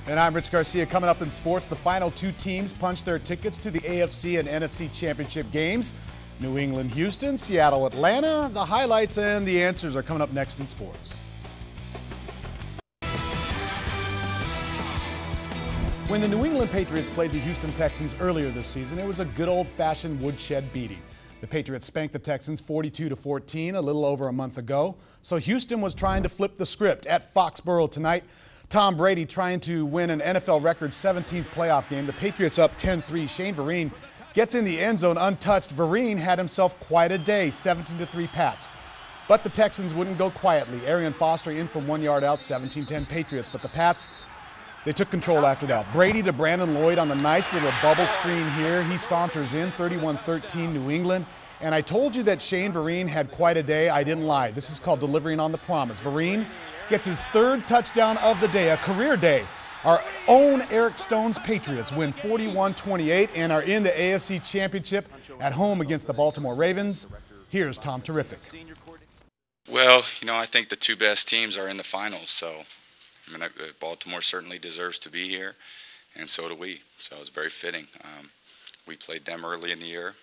And I'm Rich Garcia. Coming up in sports, the final two teams punch their tickets to the AFC and NFC championship games. New England, Houston, Seattle, Atlanta. The highlights and the answers are coming up next in sports. When the New England Patriots played the Houston Texans earlier this season, it was a good old-fashioned woodshed beating. The Patriots spanked the Texans 42-14 a little over a month ago. So Houston was trying to flip the script at Foxborough tonight. Tom Brady trying to win an NFL record 17th playoff game. The Patriots up 10-3. Shane Vereen gets in the end zone untouched. Vereen had himself quite a day, 17-3 Pats. But the Texans wouldn't go quietly. Arian Foster in from 1 yard out, 17-10 Patriots. But the Pats, they took control after that. Brady to Brandon Lloyd on the nice little bubble screen here. He saunters in, 31-13 New England. And I told you that Shane Vereen had quite a day. I didn't lie. This is called delivering on the promise. Vereen gets his third touchdown of the day, a career day. Our own Eric Stone's Patriots win 41-28 and are in the AFC Championship at home against the Baltimore Ravens. Here's Tom Terrific. Well, I think the two best teams are in the finals, so Baltimore certainly deserves to be here, and so do we. So it's very fitting. We played them early in the year.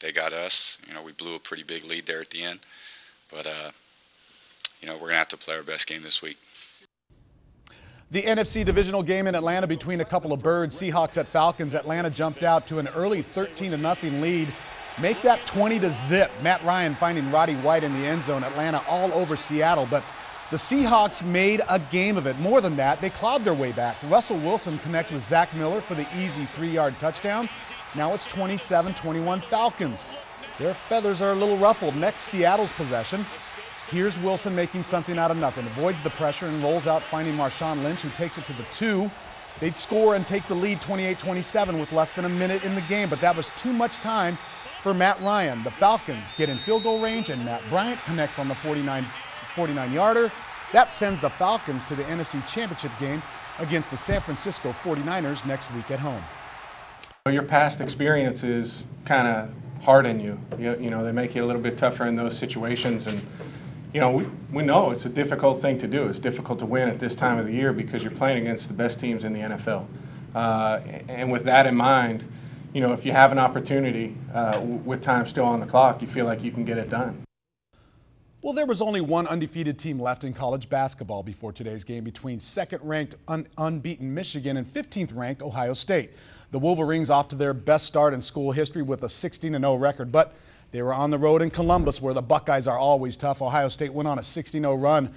They got us. We blew a pretty big lead there at the end, but we're going to have to play our best game this week. The NFC divisional game in Atlanta between a couple of birds, Seahawks at Falcons. Atlanta jumped out to an early 13-0 lead. Make that 20-0. Matt Ryan finding Roddy White in the end zone. Atlanta all over Seattle, but the Seahawks made a game of it. More than that, they clawed their way back. Russell Wilson connects with Zach Miller for the easy 3-yard touchdown. Now it's 27-21 Falcons. Their feathers are a little ruffled. Next, Seattle's possession. Here's Wilson making something out of nothing. Avoids the pressure and rolls out, finding Marshawn Lynch, who takes it to the 2. They'd score and take the lead 28-27 with less than a minute in the game, but that was too much time for Matt Ryan. The Falcons get in field goal range, and Matt Bryant connects on the 49-yarder. That sends the Falcons to the NFC Championship game against the San Francisco 49ers next week at home. Your past experiences kind of harden you. They make you a little bit tougher in those situations, and we know it's a difficult thing to do. It's difficult to win at this time of the year because you're playing against the best teams in the NFL. And with that in mind, if you have an opportunity with time still on the clock, you feel like you can get it done. Well, there was only one undefeated team left in college basketball before today's game between second-ranked unbeaten Michigan and 15th-ranked Ohio State. The Wolverines off to their best start in school history with a 16-0 record, but they were on the road in Columbus, where the Buckeyes are always tough. Ohio State went on a 16-0 run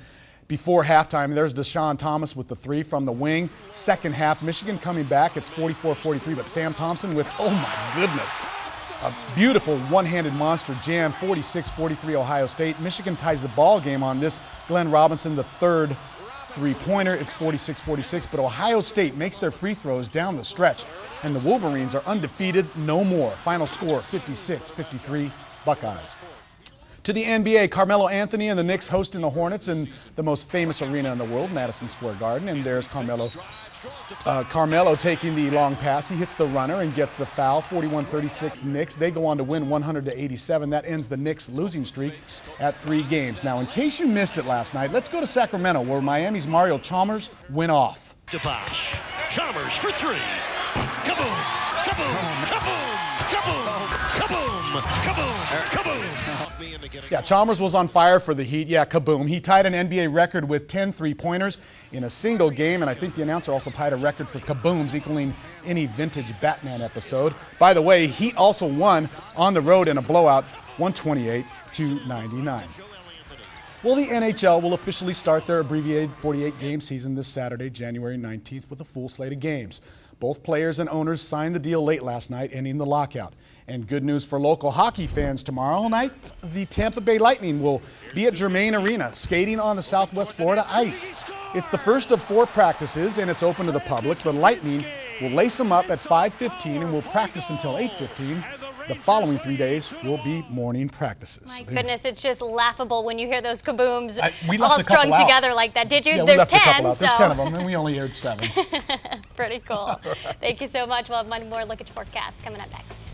before halftime. There's Deshaun Thomas with the 3 from the wing. Second half, Michigan coming back. It's 44-43, but Sam Thompson with, oh my goodness, a beautiful one-handed monster jam, 46-43 Ohio State. Michigan ties the ball game on this. Glenn Robinson, the third three-pointer. It's 46-46, but Ohio State makes their free throws down the stretch, and the Wolverines are undefeated no more. Final score, 56-53 Buckeyes. To the NBA, Carmelo Anthony and the Knicks hosting the Hornets in the most famous arena in the world, Madison Square Garden, and there's Carmelo. Carmelo taking the long pass. He hits the runner and gets the foul. 41-36 Knicks. They go on to win 100-87. That ends the Knicks' losing streak at 3 games. Now, in case you missed it last night, let's go to Sacramento, where Miami's Mario Chalmers went off. DeBosch. Chalmers for 3. Kaboom! Kaboom! Kaboom! Kaboom! Kaboom! Kaboom! Kaboom! Yeah, Chalmers was on fire for the Heat. Yeah, kaboom. He tied an NBA record with 10 three-pointers in a single game, and I think the announcer also tied a record for kabooms, equaling any vintage Batman episode. By the way, Heat also won on the road in a blowout, 128-99. Well, the NHL will officially start their abbreviated 48-game season this Saturday, January 19th, with a full slate of games. Both players and owners signed the deal late last night, ending the lockout. And good news for local hockey fans, tomorrow night, the Tampa Bay Lightning will be at Germain Arena, skating on the Southwest Florida ice. It's the first of 4 practices, and it's open to the public. The Lightning will lace them up at 5:15 and will practice until 8:15. The following 3 days will be morning practices. My goodness, it's just laughable when you hear those kabooms we all strung together like that. Did you? Yeah, There's left 10. a couple out. So. There's 10 of them, and we only aired 7. Pretty cool. Thank you so much. We'll have one more look at your forecast coming up next.